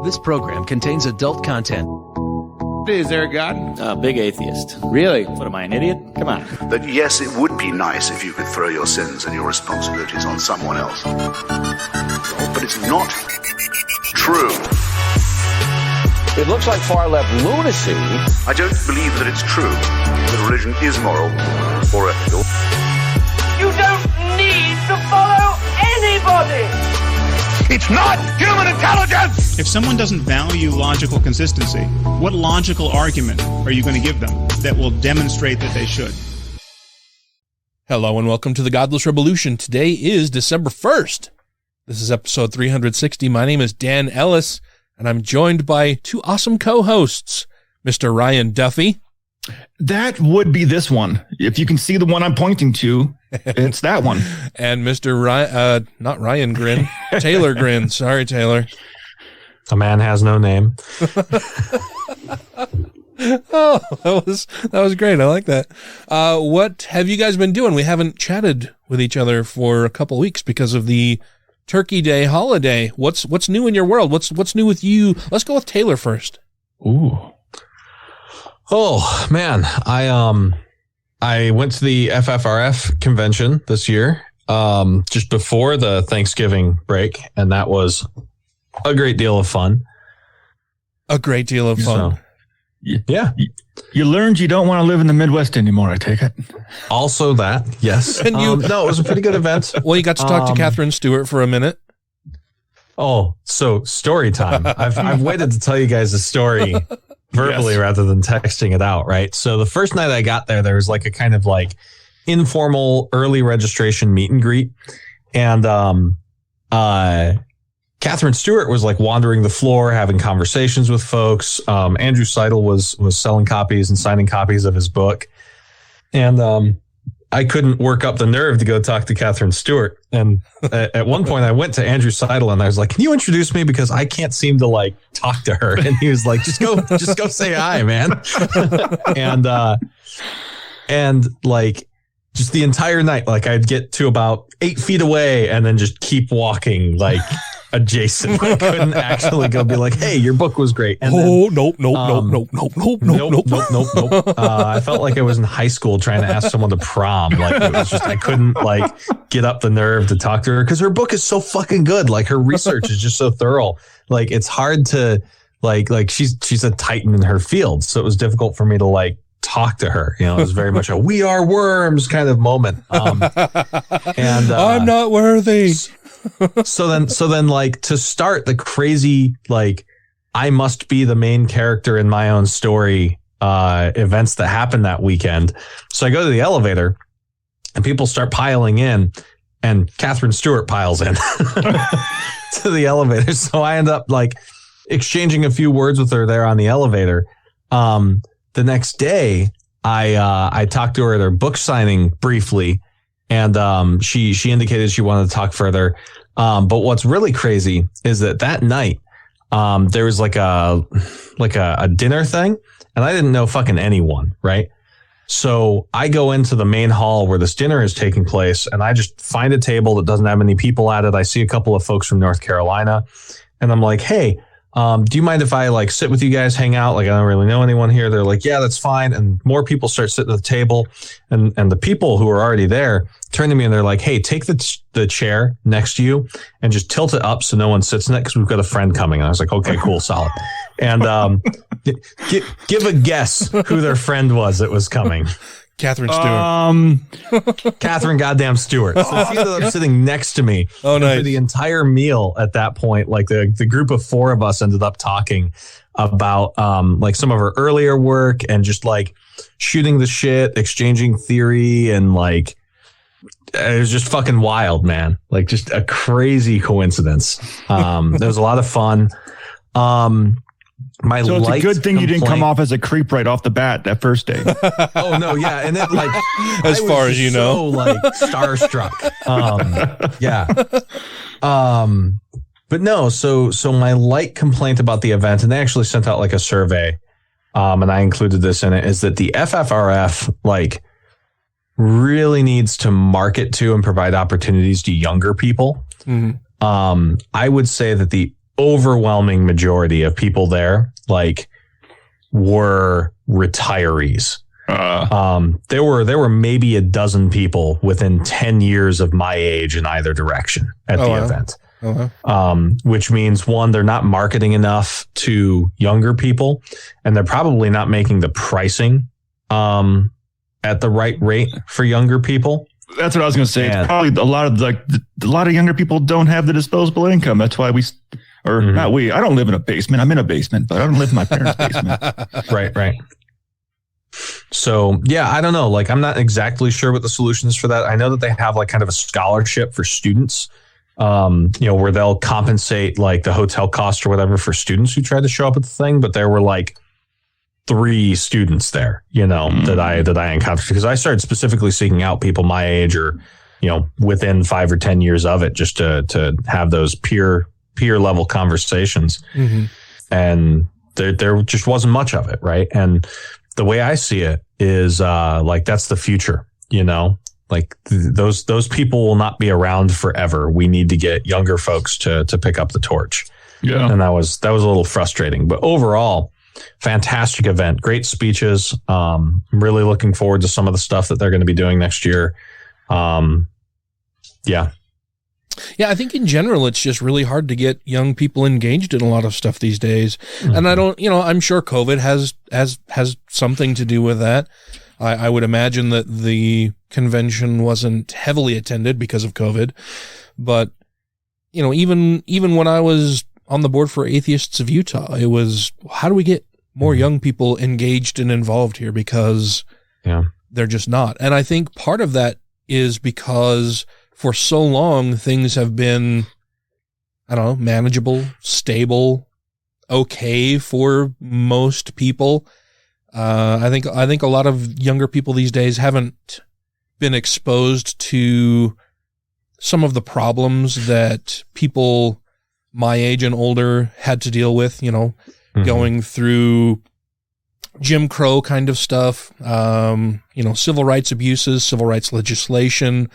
This program contains adult content. Is there a God? Big atheist. Really? What am I, an idiot? Come on. That yes, it would be nice if you could throw your sins and your responsibilities on someone else. But it's not true. It looks like far-left lunacy. I don't believe that it's true that religion is moral or ethical. You don't need to follow anybody! It's not human intelligence! If someone doesn't value logical consistency, what logical argument are you going to give them that will demonstrate that they should? Hello and welcome to the Godless Rebelution. Today is December 1st. This is episode 360. My name is Dan Ellis, and I'm joined by two awesome co-hosts, Mr. Ryan Duffy. That would be this one. If you can see the one I'm pointing to, it's that one. And Mr. Ryan, not Ryan Grin, Taylor Grin. Sorry, Taylor. A man has no name. Oh, that was great. I like that. What have you guys been doing? We haven't chatted with each other for a couple weeks because of the Turkey Day holiday. What's new in your world? What's new with you? Let's go with Taylor first. Ooh. Oh man, I went to the FFRF convention this year, just before the Thanksgiving break, and that was a great deal of fun. A great deal of fun. So, yeah. You learned you don't want to live in the Midwest anymore, I take it. Also that, yes. And no, it was a pretty good event. Well, you got to talk to Catherine Stewart for a minute. Oh, so story time. I've waited to tell you guys a story verbally rather than texting it out, right? So the first night I got there was like a kind of like informal early registration meet and greet. And Catherine Stewart was like wandering the floor, having conversations with folks. Andrew Seidel was selling copies and signing copies of his book. And I couldn't work up the nerve to go talk to Catherine Stewart. And at one point I went to Andrew Seidel and I was like, can you introduce me? Because I can't seem to like talk to her. And he was like, just go say hi, man. and like just the entire night, like I'd get to about 8 feet away and then just keep walking like adjacent. I couldn't actually go be like, hey, your book was great. And nope. I felt like I was in high school trying to ask someone to prom. Like it was just, I couldn't like get up the nerve to talk to her because her book is so fucking good. Like her research is just so thorough. Like it's hard to like she's a titan in her field. So it was difficult for me to like talk to her. You know, it was very much a we are worms kind of moment. And I'm not worthy. So then like to start the crazy, like I must be the main character in my own story, events that happened that weekend. So I go to the elevator and people start piling in and Catherine Stewart piles in to the elevator. So I end up like exchanging a few words with her there on the elevator. The next day I talked to her at her book signing briefly. And she indicated she wanted to talk further. But what's really crazy is that night there was like a dinner thing, and I didn't know fucking anyone, right? So I go into the main hall where this dinner is taking place, and I just find a table that doesn't have any people at it. I see a couple of folks from North Carolina, and I'm like, hey, do you mind if I like sit with you guys, hang out? Like, I don't really know anyone here. They're like, yeah, that's fine. And more people start sitting at the table, and the people who are already there turn to me and they're like, hey, take the chair next to you and just tilt it up so no one sits in it because we've got a friend coming. And I was like, okay, cool, solid. And give a guess who their friend was that was coming. Catherine Stewart. Catherine goddamn Stewart. So she ended up sitting next to me. Oh, nice. For the entire meal at that point, like the group of four of us ended up talking about like some of her earlier work and just like shooting the shit, exchanging theory, and like it was just fucking wild, man. Like just a crazy coincidence. There was a lot of fun. So it's a good thing you didn't come off as a creep right off the bat that first day. Oh no, yeah, and it like as far as you know, like starstruck. Yeah. But no, so my light complaint about the event, and they actually sent out like a survey, and I included this in it, is that the FFRF like really needs to market to and provide opportunities to younger people. Mm-hmm. I would say that the overwhelming majority of people there, like, were retirees. There were maybe a dozen people within 10 years of my age in either direction at the event. Which means, one, they're not marketing enough to younger people, and they're probably not making the pricing at the right rate for younger people. That's what I was going to say. It's probably a lot of younger people don't have the disposable income. That's why not we. I don't live in a basement. I'm in a basement, but I don't live in my parents' basement. Right. So, yeah, I don't know. Like, I'm not exactly sure what the solution is for that. I know that they have like kind of a scholarship for students, where they'll compensate like the hotel cost or whatever for students who tried to show up at the thing. But there were like 3 students there, that I encountered, because I started specifically seeking out people my age or, within 5 or 10 years of it, just to have those peer level conversations. And there just wasn't much of it. Right. And the way I see it is, like, that's the future, like those people will not be around forever. We need to get younger folks to pick up the torch. Yeah. And that was a little frustrating, but overall, fantastic event, great speeches. I'm really looking forward to some of the stuff that they're going to be doing next year. Yeah, I think in general, it's just really hard to get young people engaged in a lot of stuff these days. And I don't, I'm sure COVID has something to do with that. I would imagine that the convention wasn't heavily attended because of COVID, but even when I was on the board for Atheists of Utah, it was, how do we get more young people engaged and involved here? Because they're just not. And I think part of that is because for so long, things have been, manageable, stable, okay for most people. I think a lot of younger people these days haven't been exposed to some of the problems that people my age and older had to deal with, going through Jim Crow kind of stuff, civil rights abuses, civil rights legislation,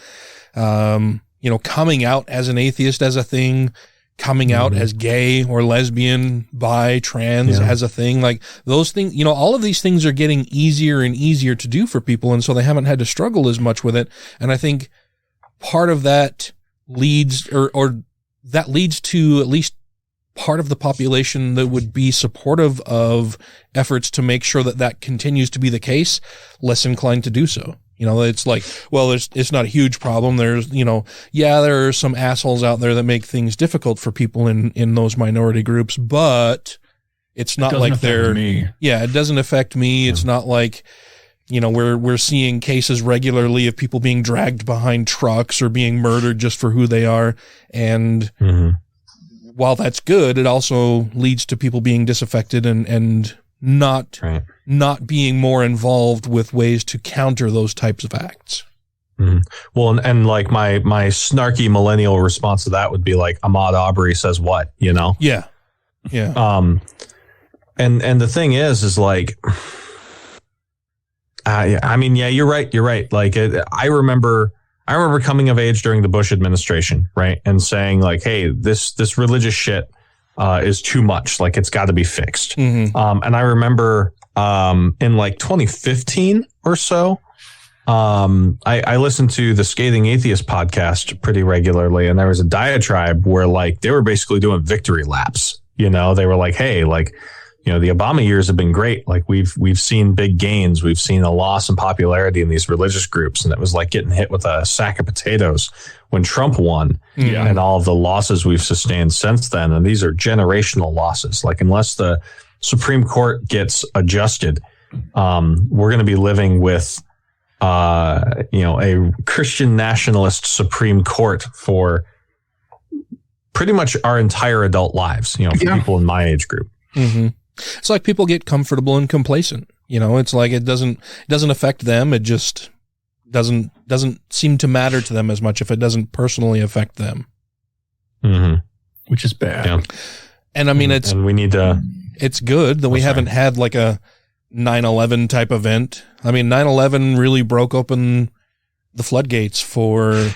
coming out as an atheist as a thing, coming out as gay or lesbian, bi, trans as a thing. Like those things, all of these things are getting easier and easier to do for people. And so they haven't had to struggle as much with it. And I think part of that leads or that leads to at least part of the population that would be supportive of efforts to make sure that that continues to be the case, less inclined to do so. It's like, well, it's not a huge problem. There's, there are some assholes out there that make things difficult for people in those minority groups, but it's not like they're, it doesn't affect me. It's not like, we're seeing cases regularly of people being dragged behind trucks or being murdered just for who they are. And while that's good, it also leads to people being disaffected and not being more involved with ways to counter those types of acts. Well, and like my snarky millennial response to that would be like, Ahmaud Arbery says what, Yeah. And the thing is like, you're right. Like I remember coming of age during the Bush administration, right? And saying like, hey, this religious shit is too much. Like it's got to be fixed. And I remember in like 2015 or so, I listened to the Scathing Atheist podcast pretty regularly, and there was a diatribe where like they were basically doing victory laps. They were like, hey, like, the Obama years have been great. Like we've seen big gains. We've seen a loss in popularity in these religious groups. And it was like getting hit with a sack of potatoes when Trump won and all of the losses we've sustained since then. And these are generational losses. Like unless the Supreme Court gets adjusted, we're going to be living with, a Christian nationalist Supreme Court for pretty much our entire adult lives, for people in my age group. It's like people get comfortable and complacent. It's like it doesn't affect them. It just doesn't seem to matter to them as much if it doesn't personally affect them. Which is bad. Yeah. And I mean, it's good that we haven't had like a 9/11 type event. I mean, 9/11 really broke open the floodgates for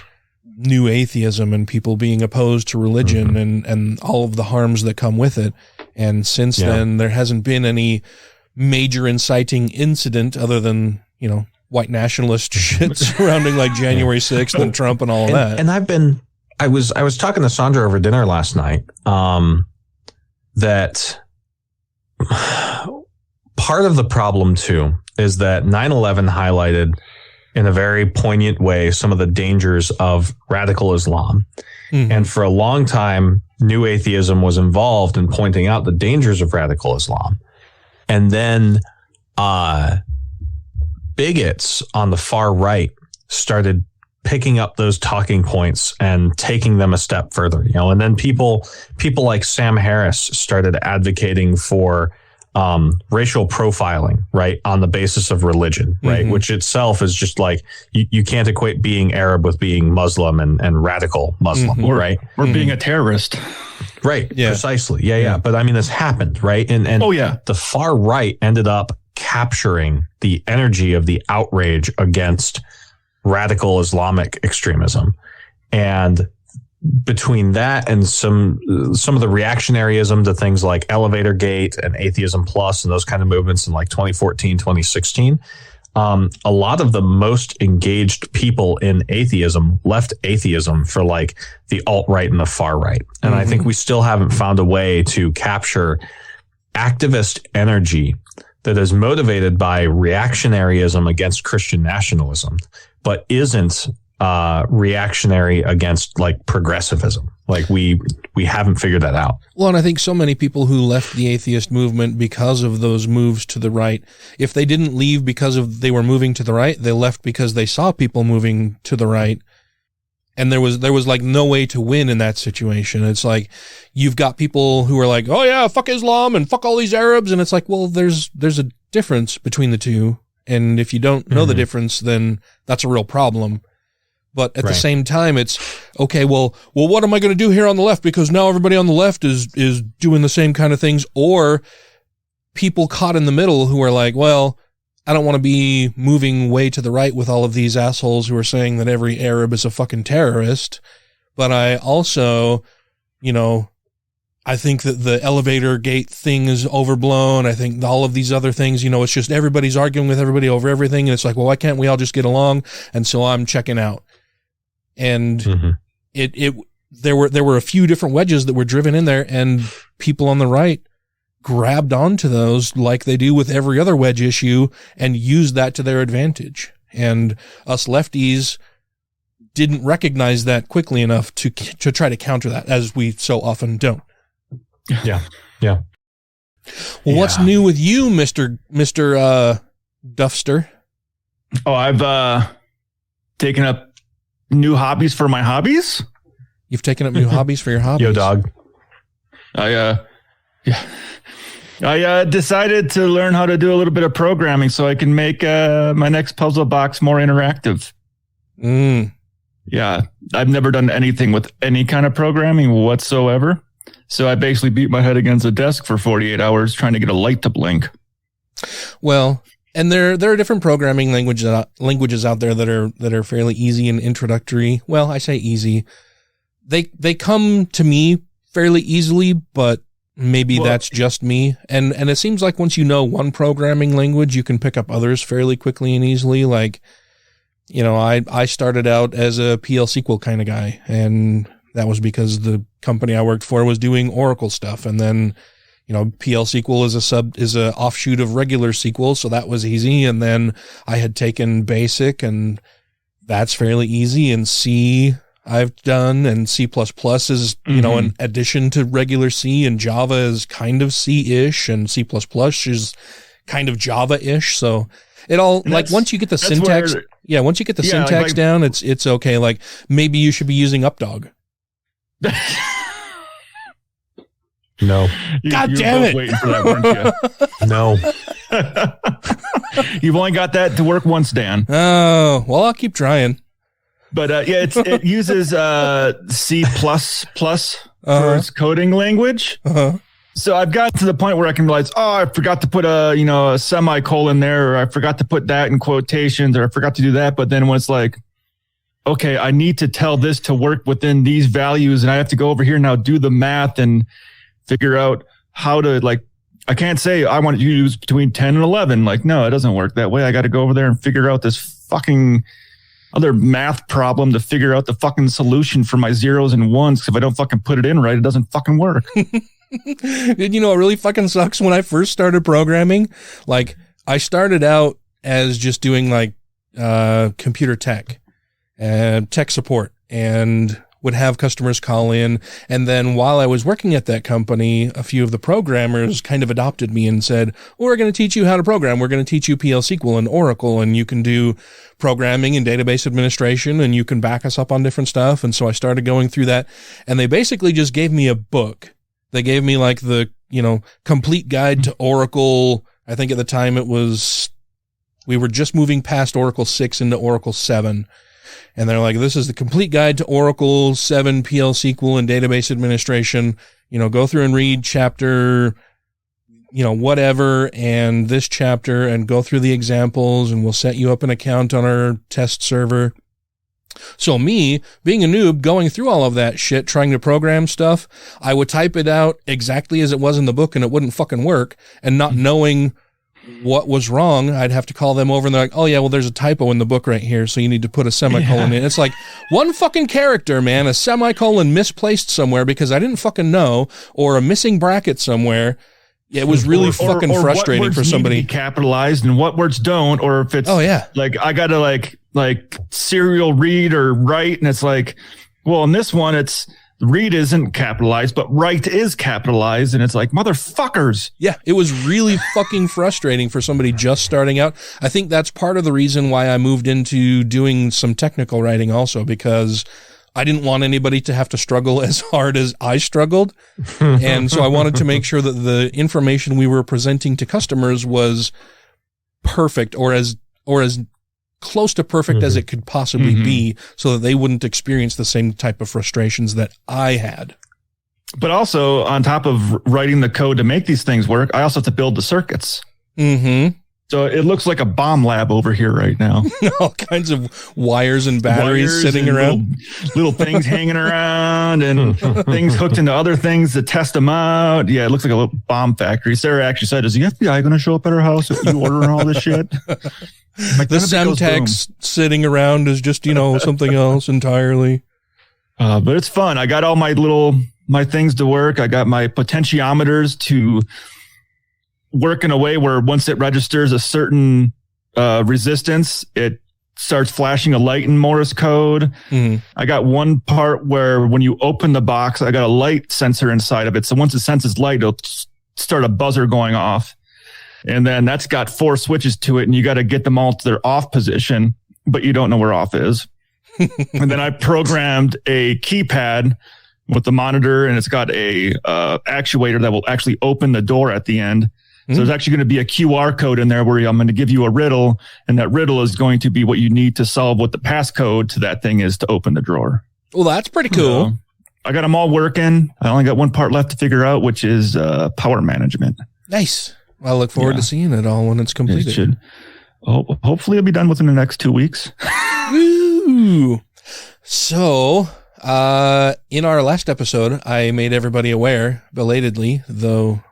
new atheism and people being opposed to religion and all of the harms that come with it. And since then, there hasn't been any major inciting incident other than, white nationalist shit surrounding like January 6th and Trump and all of that. And I was talking to Sandra over dinner last night, that part of the problem too is that 9/11 highlighted in a very poignant way some of the dangers of radical Islam. And for a long time, New Atheism was involved in pointing out the dangers of radical Islam. And then bigots on the far right started picking up those talking points and taking them a step further, and then people like Sam Harris started advocating for racial profiling, right, on the basis of religion, right, which itself is just like you can't equate being Arab with being Muslim and radical Muslim, right, or being a terrorist, right? Yeah, precisely. Yeah. But I mean, this happened, right, and the far right ended up capturing the energy of the outrage against radical Islamic extremism, and between that and some of the reactionaryism to things like Elevator Gate and Atheism Plus and those kind of movements in like 2014, 2016, a lot of the most engaged people in atheism left atheism for like the alt-right and the far right. And I think we still haven't found a way to capture activist energy that is motivated by reactionaryism against Christian nationalism, but isn't reactionary against like progressivism. Like we haven't figured that out. Well, and I think so many people who left the atheist movement because of those moves to the right, if they didn't leave because they were moving to the right, they left because they saw people moving to the right. And there was like no way to win in that situation. It's like you've got people who are like, oh yeah, fuck Islam and fuck all these Arabs. And it's like, well, there's a difference between the two. And if you don't know the difference, then that's a real problem. But at the same time, it's okay. Well, what am I going to do here on the left? Because now everybody on the left is doing the same kind of things, or people caught in the middle who are like, well, I don't want to be moving way to the right with all of these assholes who are saying that every Arab is a fucking terrorist. But I also, I think that the elevator gate thing is overblown. I think all of these other things, it's just everybody's arguing with everybody over everything. And it's like, well, why can't we all just get along? And so I'm checking out. And there were a few different wedges that were driven in there, and people on the right grabbed onto those like they do with every other wedge issue and used that to their advantage. And us lefties didn't recognize that quickly enough to try to counter that, as we so often don't. Yeah. Well, what's new with you, Mr. Duffster? Oh, I've taken up new hobbies for my hobbies. You've taken up new hobbies for your hobbies. Yo, dog. I decided to learn how to do a little bit of programming so I can make my next puzzle box more interactive. Yeah, I've never done anything with any kind of programming whatsoever. So I basically beat my head against a desk for 48 hours trying to get a light to blink. Well, and there are different programming languages out there that are fairly easy and introductory. Well, I say easy. They come to me fairly easily, but maybe that's just me. And it seems like once you know one programming language, you can pick up others fairly quickly and easily. Like, I started out as a PL SQL kind of guy, and that was because the company I worked for was doing Oracle stuff. And then, PL SQL is a offshoot of regular SQL. So that was easy. And then I had taken BASIC, and that's fairly easy. And C I've done, and C++ is, an addition to regular C, and Java is kind of C-ish, and C++ is kind of Java-ish. So it all, like, once you get the syntax, once you get the syntax down, it's okay. Like, maybe you should be using UpDog. No. God damn it. Waiting for that, weren't you? No. You've only got that to work once, Dan. Oh, well, I'll keep trying. But it uses C++ for its coding language. So I've gotten to the point where I can realize, I forgot to put a semicolon there, or I forgot to put that in quotations, or I forgot to do that. But then when it's like, okay, I need to tell this to work within these values, and I have to go over here now, do the math and figure out how to, like, I can't say I want to use between 10 and 11. Like, no, it doesn't work that way. I got to go over there and figure out this fucking other math problem to figure out the fucking solution for my zeros and ones. 'Cause if I don't fucking put it in right, it doesn't fucking work. You know, it really fucking sucks. When I first started programming, like, I started out as just doing like computer tech support, and would have customers call in. And then while I was working at that company, a few of the programmers kind of adopted me and said, well, we're going to teach you how to program. We're going to teach you PL SQL and Oracle, and you can do programming and database administration, and you can back us up on different stuff. And so I started going through that, and they basically just gave me a book. They gave me like the, you know, complete guide to Oracle. I think at the time we were just moving past Oracle 6 into Oracle 7. And they're like, this is the complete guide to Oracle 7 PL SQL and database administration. You know, go through and read chapter, you know, whatever, and this chapter, and go through the examples, and we'll set you up an account on our test server. So me, being a noob, going through all of that shit, trying to program stuff, I would type it out exactly as it was in the book, and it wouldn't fucking work. And not knowing what was wrong, I'd have to call them over, and they're like, oh yeah, well, there's a typo in the book right here, so you need to put a semicolon in. It's like one fucking character, man, a semicolon misplaced somewhere because I didn't fucking know, or a missing bracket somewhere. It was really fucking frustrating for somebody. Need to be capitalized and what words don't, or if it's like I gotta like serial read or write, and it's like, well, in this one it's read isn't capitalized, but write is capitalized, and it's like, motherfuckers. Yeah, it was really fucking frustrating for somebody just starting out. I think that's part of the reason why I moved into doing some technical writing also, because I didn't want anybody to have to struggle as hard as I struggled. And so I wanted to make sure that the information we were presenting to customers was perfect, or as close to perfect as it could possibly be, so that they wouldn't experience the same type of frustrations that I had. But also, on top of writing the code to make these things work, I also have to build the circuits. So it looks like a bomb lab over here right now. All kinds of wires and batteries sitting around. Little things hanging around, and things hooked into other things to test them out. Yeah, it looks like a little bomb factory. Sarah actually said, is the FBI going to show up at our house if you ordering all this shit? Like, the Semtex sitting around is just, you know, something else entirely. But it's fun. I got all my things to work. I got my potentiometers to work in a way where once it registers a certain resistance, it starts flashing a light in Morse code. I got one part where when you open the box, I got a light sensor inside of it. So once it senses light, it'll start a buzzer going off. And then that's got 4 switches to it, and you got to get them all to their off position, but you don't know where off is. And then I programmed a keypad with the monitor, and it's got a actuator that will actually open the door at the end. So there's actually going to be a QR code in there where I'm going to give you a riddle, and that riddle is going to be what you need to solve what the passcode to that thing is to open the drawer. Well, that's pretty cool. So I got them all working. I only got one part left to figure out, which is power management. Nice. Well, I look forward to seeing it all when it's completed. It should. Hopefully it'll be done within the next 2 weeks. Woo! So, in our last episode, I made everybody aware, belatedly, though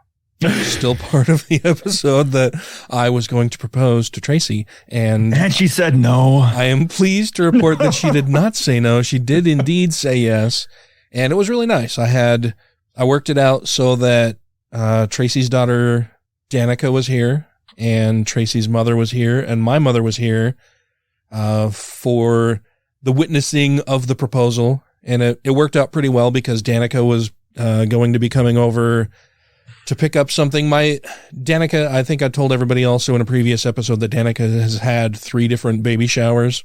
still part of the episode, that I was going to propose to Tracy. And she said no. I am pleased to report that she did not say no. She did indeed say yes. And it was really nice. I worked it out so that Tracy's daughter Danica was here, and Tracy's mother was here, and my mother was here for the witnessing of the proposal. And it worked out pretty well because Danica was going to be coming over to pick up something. Danica, I think I told everybody also in a previous episode that Danica has had 3 different baby showers.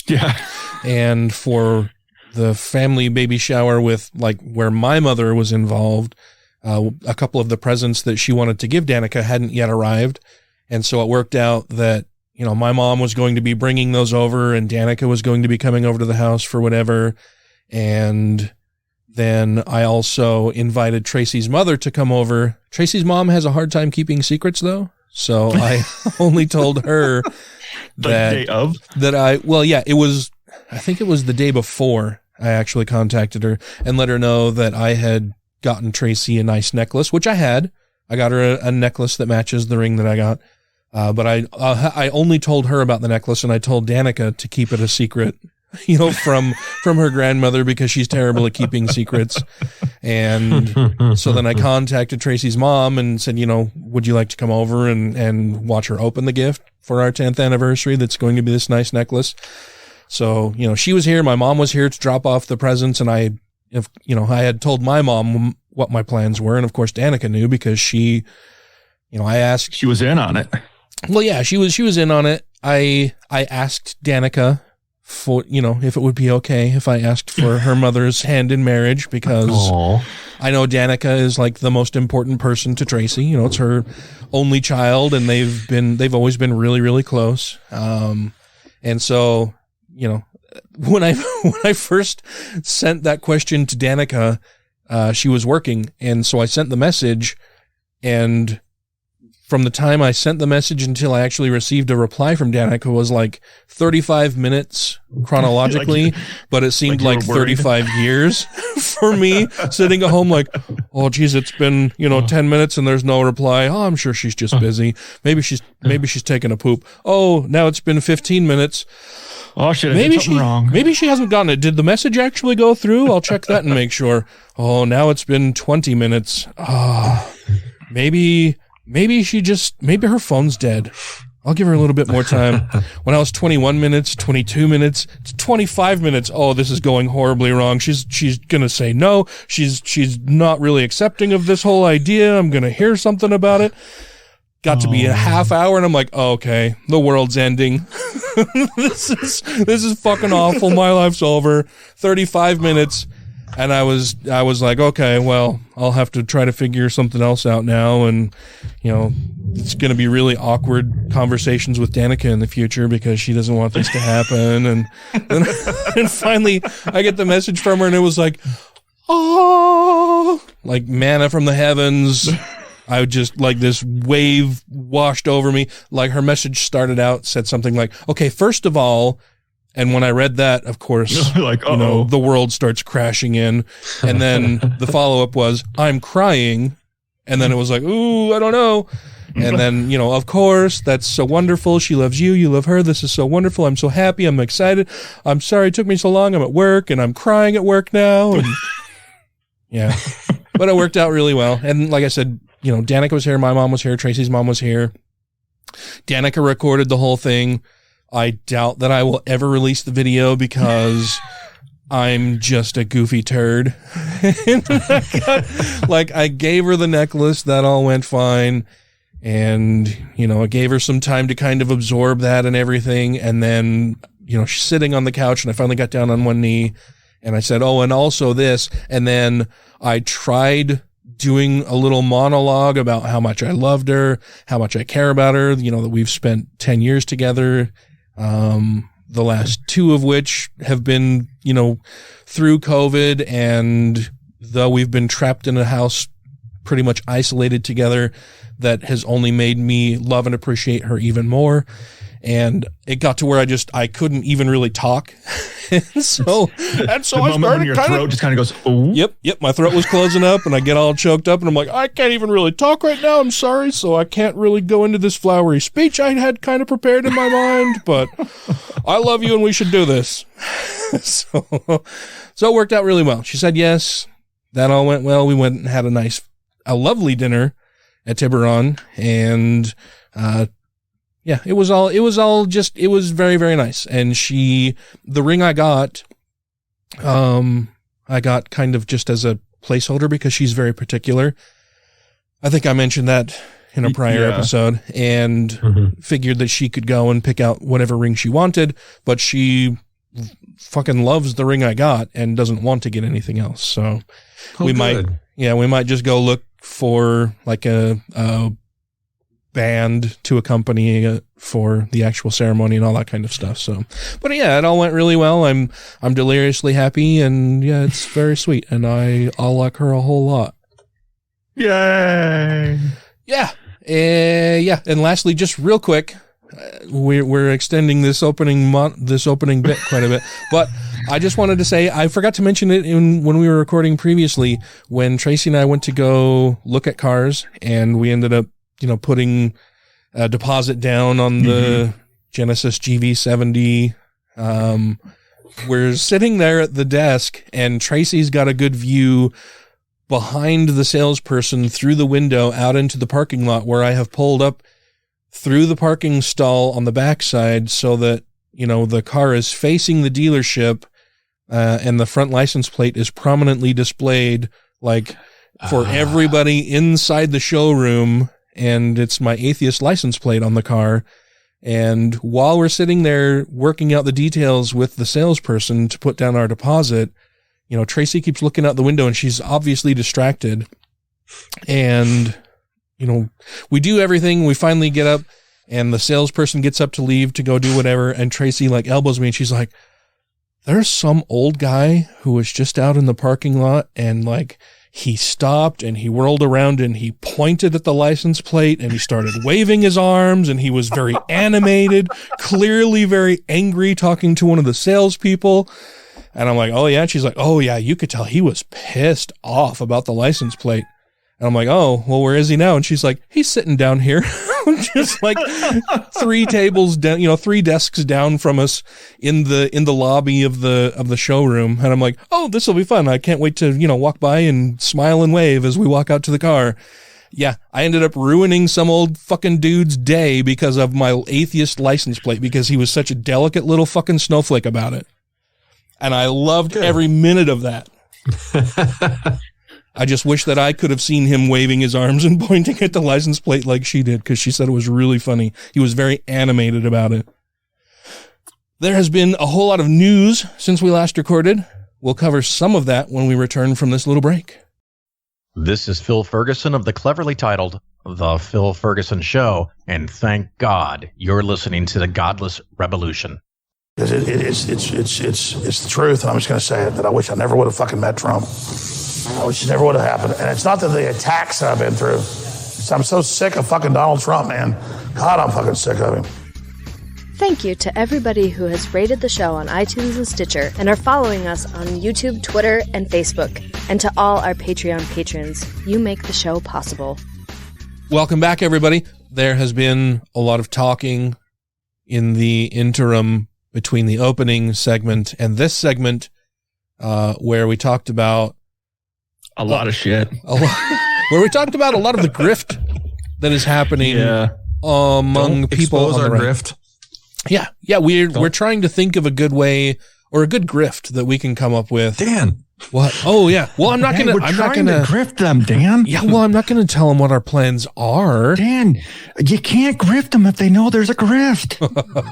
Yeah. And for the family baby shower with, like, where my mother was involved, a couple of the presents that she wanted to give Danica hadn't yet arrived. And so it worked out that, you know, my mom was going to be bringing those over, and Danica was going to be coming over to the house for whatever. And then I also invited Tracy's mother to come over. Tracy's mom has a hard time keeping secrets, though. So I only told her that, the day of? it was, I think it was the day before I actually contacted her and let her know that I had gotten Tracy a nice necklace, which I had. I got her a necklace that matches the ring that I got. But I only told her about the necklace, and I told Danica to keep it a secret, from her grandmother, because she's terrible at keeping secrets. And so then I contacted Tracy's mom and said, would you like to come over and watch her open the gift for our 10th anniversary? That's going to be this nice necklace. So, she was here. My mom was here to drop off the presents, and I had told my mom what my plans were. And of course, Danica knew because she, I asked. She was in on it. Well, yeah, she was in on it. I asked Danica for, if it would be okay if I asked for her mother's hand in marriage, because I know Danica is like the most important person to Tracy. It's her only child, and they've always been really, really close. And so, when I first sent that question to Danica, she was working, and so I sent the message, and from the time I sent the message until I actually received a reply from Danica was like 35 minutes chronologically, but it seemed like 35 years for me sitting at home like, oh geez, it's been, 10 minutes and there's no reply. Oh, I'm sure she's just busy. Maybe she's taking a poop. Oh, now it's been 15 minutes. Oh shit, I did something wrong. Maybe she hasn't gotten it. Did the message actually go through? I'll check that and make sure. Oh, now it's been 20 minutes. Maybe her phone's dead. I'll give her a little bit more time. When I was 21 minutes, 22 minutes, 25 minutes. Oh, this is going horribly wrong. She's going to say no. She's not really accepting of this whole idea. I'm going to hear something about it. Got to be a half hour, and I'm like, oh, okay, the world's ending. This is fucking awful. My life's over. 35 minutes. And I was like, okay, well, I'll have to try to figure something else out now. And, it's going to be really awkward conversations with Danica in the future because she doesn't want this to happen. And finally I get the message from her, and it was like, oh, like manna from the heavens. I just, like, this wave washed over me. Like, her message started out, said something like, okay, first of all, and when I read that, of course, like, the world starts crashing in. And then the follow-up was, I'm crying. And then it was like, ooh, I don't know. And then, of course, that's so wonderful. She loves you. You love her. This is so wonderful. I'm so happy. I'm excited. I'm sorry it took me so long. I'm at work, and I'm crying at work now. And yeah. But it worked out really well. And like I said, Danica was here. My mom was here. Tracy's mom was here. Danica recorded the whole thing. I doubt that I will ever release the video because I'm just a goofy turd. And I gave her the necklace. That all went fine. And, I gave her some time to kind of absorb that and everything. And then, she's sitting on the couch, and I finally got down on one knee, and I said, oh, and also this. And then I tried doing a little monologue about how much I loved her, how much I care about her, that we've spent 10 years together. The last 2 of which have been, through COVID, and though we've been trapped in a house pretty much isolated together, that has only made me love and appreciate her even more. And it got to where I couldn't even really talk. and so I started when your throat just kind of goes, ooh. Yep. My throat was closing up, and I get all choked up, and I'm like, I can't even really talk right now. I'm sorry. So I can't really go into this flowery speech I had kind of prepared in my mind, but I love you and we should do this. So it worked out really well. She said yes. That all went well. We went and had a lovely dinner at Tiburon, and, yeah, it was very, very nice. And the ring I got kind of just as a placeholder because she's very particular. I think I mentioned that in a prior episode, and figured that she could go and pick out whatever ring she wanted, but she fucking loves the ring I got and doesn't want to get anything else. So we might just go look for like a band to accompany it for the actual ceremony and all that kind of stuff. So, but yeah, it all went really well. I'm deliriously happy, and yeah, it's very sweet, and I'll like her a whole lot. Yay! Yeah. And lastly, just real quick, we're extending this opening bit quite a bit. But I just wanted to say, I forgot to mention it when we were recording previously, when Tracy and I went to go look at cars, and we ended up, putting a deposit down on the Genesis GV70. We're sitting there at the desk, and Tracy's got a good view behind the salesperson through the window out into the parking lot, where I have pulled up through the parking stall on the backside so that, the car is facing the dealership, and the front license plate is prominently displayed, like, for everybody inside the showroom, and it's my atheist license plate on the car. And while we're sitting there working out the details with the salesperson to put down our deposit, Tracy keeps looking out the window, and she's obviously distracted. And, we do everything. We finally get up, and the salesperson gets up to leave to go do whatever. And Tracy elbows me, and she's like, there's some old guy who was just out in the parking lot, and he stopped and he whirled around and he pointed at the license plate and he started waving his arms, and he was very animated, clearly very angry, talking to one of the salespeople. And I'm like, oh yeah. And she's like, oh yeah, you could tell he was pissed off about the license plate. And I'm like, oh, well, where is he now? And she's like, he's sitting down here. Just 3 tables down, 3 desks down from us in the lobby of the showroom. And I'm like, oh, this will be fun. I can't wait to, walk by and smile and wave as we walk out to the car. Yeah, I ended up ruining some old fucking dude's day because of my atheist license plate, because he was such a delicate little fucking snowflake about it. And I loved every minute of that. I just wish that I could have seen him waving his arms and pointing at the license plate like she did, because she said it was really funny. He was very animated about it. There has been a whole lot of news since we last recorded. We'll cover some of that when we return from this little break. This is Phil Ferguson of the cleverly titled The Phil Ferguson Show, and thank God you're listening to the Godless Rebelution. Because it's the truth, and I'm just going to say it, that I wish I never would have fucking met Trump. I wish it never would have happened. And it's not that the attacks that I've been through. I'm so sick of fucking Donald Trump, man. God, I'm fucking sick of him. Thank you to everybody who has rated the show on iTunes and Stitcher and are following us on YouTube, Twitter, and Facebook. And to all our Patreon patrons, you make the show possible. Welcome back, everybody. There has been a lot of talking in the interim between the opening segment and this segment, where we talked about a lot of shit. Where we talked about a lot of the grift that is happening among people on the right. Grift. Yeah, we're trying to think of a good way or a good grift that we can come up with. Dan. What? Oh yeah. Well, I'm not gonna grift them, Dan. Yeah. Well, I'm not gonna tell them what our plans are. Dan, you can't grift them if they know there's a grift.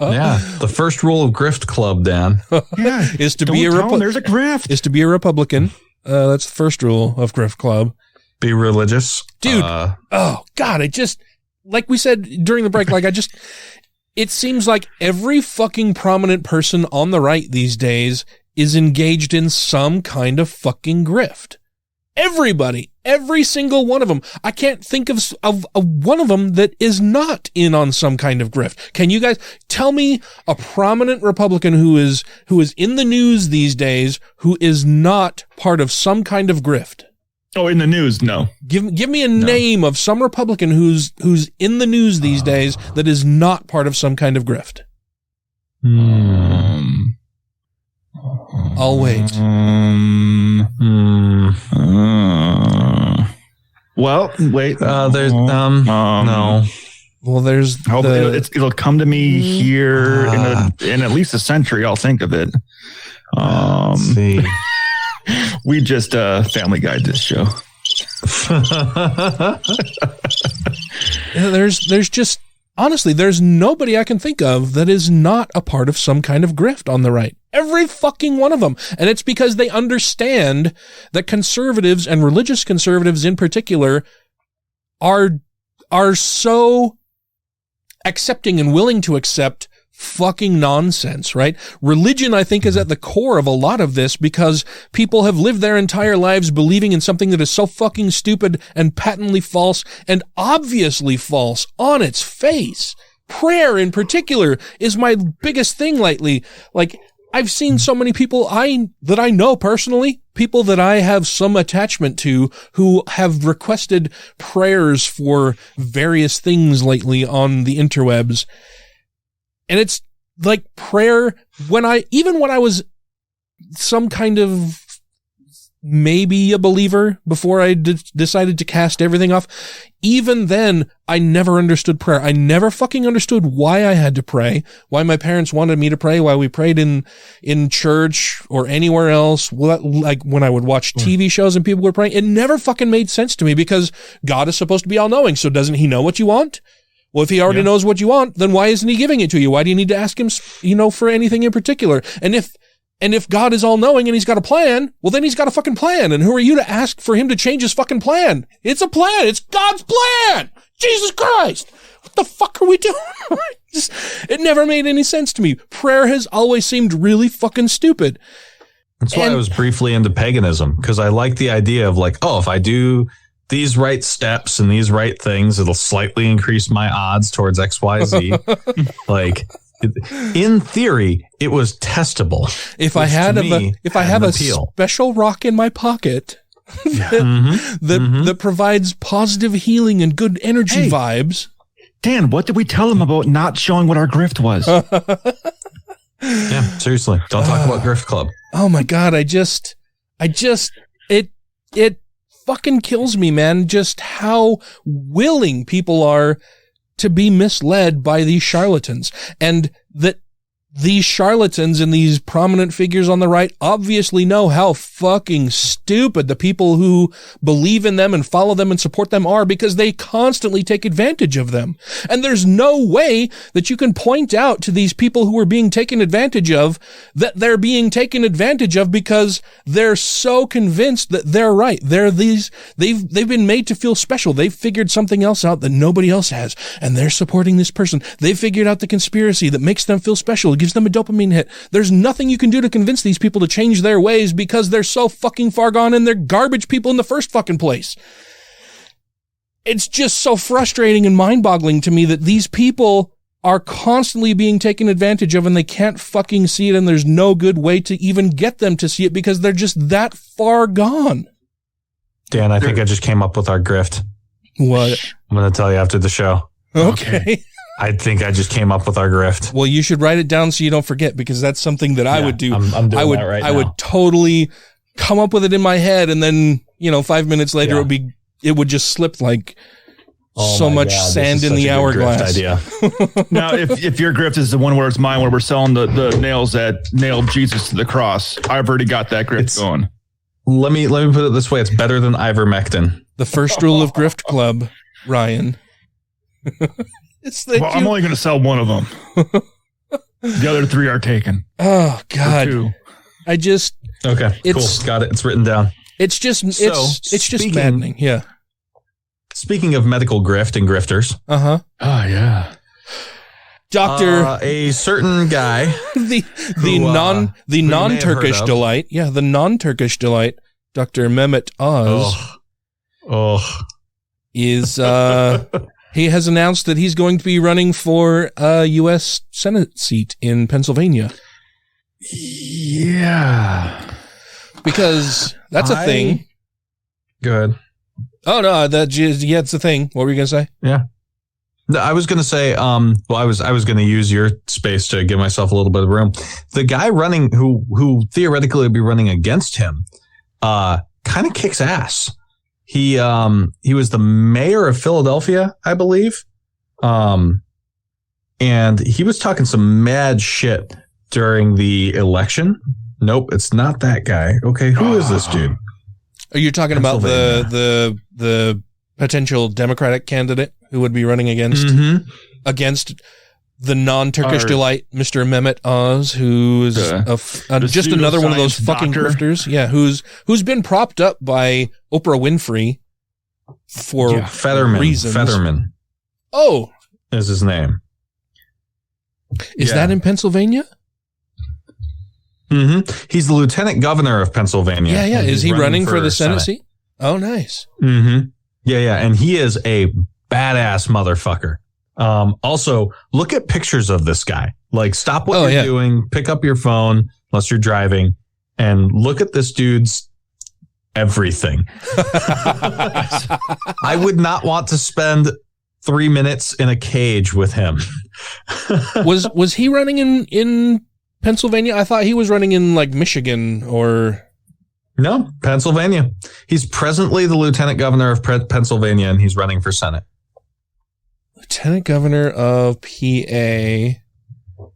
Yeah. The first rule of Grift Club, Dan. Yeah, is to be there's a grift. Is to be a Republican. That's the first rule of Grift Club. Be religious, dude. Oh God, like we said during the break. It seems like every fucking prominent person on the right these days is engaged in some kind of fucking grift. Everybody, every single one of them. I can't think of one of them that is not in on some kind of grift. Can you guys tell me a prominent Republican who is in the news these days who is not part of some kind of grift? Oh, in the news, no. Give me a name of some Republican who's in the news these days that is not part of some kind of grift. I'll wait. Well, wait. There's no. Well, there's. It'll come to me here in at least a century. I'll think of it. Let's see. We just Family Guide this show. There's just honestly, there's nobody I can think of that is not a part of some kind of grift on the right. Every fucking one of them. And it's because they understand that conservatives and religious conservatives in particular are so accepting and willing to accept fucking nonsense, right? Religion, I think, is at the core of a lot of this because people have lived their entire lives believing in something that is so fucking stupid and patently false and obviously false on its face. prayer in particular is my biggest thing lately. Like, I've seen so many people that I know personally, people that I have some attachment to, who have requested prayers for various things lately on the interwebs. And it's like prayer when I was some kind of maybe a believer before I decided to cast everything off. Even then, I never understood prayer. I never fucking understood why I had to pray, why my parents wanted me to pray, why we prayed in church or anywhere else. Like when I would watch TV shows and people were praying, it never fucking made sense to me, because God is supposed to be all knowing. So doesn't he know what you want? Well, if he already knows what you want, then why isn't he giving it to you? Why do you need to ask him, for anything in particular? And if God is all knowing and he's got a plan, well, then he's got a fucking plan. And who are you to ask for him to change his fucking plan? It's a plan. It's God's plan. Jesus Christ. What the fuck are we doing? It never made any sense to me. Prayer has always seemed really fucking stupid. That's why I was briefly into paganism, because I like the idea of like, oh, if I do these right steps and these right things, it'll slightly increase my odds towards XYZ. Like, in theory, it was testable. If I have a special rock in my pocket that provides positive healing and good energy vibes. Dan, what did we tell him about not showing what our grift was? Yeah, seriously. Don't talk about Grift Club. Oh my God. It fucking kills me, man. Just how willing people are to be misled by these charlatans, and that these charlatans and these prominent figures on the right obviously know how fucking stupid the people who believe in them and follow them and support them are, because they constantly take advantage of them. And there's no way that you can point out to these people who are being taken advantage of that they're being taken advantage of, because they're so convinced that they're right. They've been made to feel special. They've figured something else out that nobody else has, and they're supporting this person. They've figured out the conspiracy that makes them feel special. Gives them a dopamine hit. There's nothing you can do to convince these people to change their ways, because they're so fucking far gone and they're garbage people in the first fucking place. It's just so frustrating and mind-boggling to me that these people are constantly being taken advantage of and they can't fucking see it, and there's no good way to even get them to see it because they're just that far gone. Dan, I think I just came up with our grift. What? I'm going to tell you after the show. Okay. I think I just came up with our grift. Well, you should write it down so you don't forget, because that's something that I would do. I'm doing that right now. I would totally come up with it in my head, and then 5 minutes later it would just slip like so much sand in the hourglass. Idea. Now, if your grift is the one where it's mine, where we're selling the nails that nailed Jesus to the cross, I've already got that grift going. Let me put it this way: it's better than ivermectin. The first rule of Grift Club, Ryan. I'm only going to sell one of them. The other 3 are taken. Oh God! Okay, cool. Got it. It's written down. It's just maddening. Yeah. Speaking of medical grift and grifters. Oh yeah. Doctor, a certain guy, the non-Turkish delight. Yeah, the non-Turkish delight, Dr. Mehmet Oz. Is he has announced that he's going to be running for a U.S. Senate seat in Pennsylvania. Yeah. Because that's a thing. Good. Oh, no, it's a thing. What were you going to say? Yeah. No, I was going to say, I was going to use your space to give myself a little bit of room. The guy running, who theoretically would be running against him, kind of kicks ass. He was the mayor of Philadelphia, I believe. And he was talking some mad shit during the election. Nope, it's not that guy. Okay, who is this dude? Are you talking about the potential Democratic candidate who would be running against the non-Turkish delight, Mr. Mehmet Oz, who is just another one of those fucking grifters? Yeah, who's been propped up by Oprah Winfrey for reasons. Fetterman. Oh, is his name? Is that in Pennsylvania? Mm-hmm. He's the lieutenant governor of Pennsylvania. Yeah. Is he running for the Senate seat? Oh, nice. Mm-hmm. Yeah. And he is a badass motherfucker. Also, look at pictures of this guy. Like, stop what you're doing, pick up your phone, unless you're driving, and look at this dude's everything. I would not want to spend 3 minutes in a cage with him. Was he running in Pennsylvania? I thought he was running in like Michigan or... No, Pennsylvania. He's presently the lieutenant governor of Pennsylvania, and he's running for Senate. Lieutenant governor of PA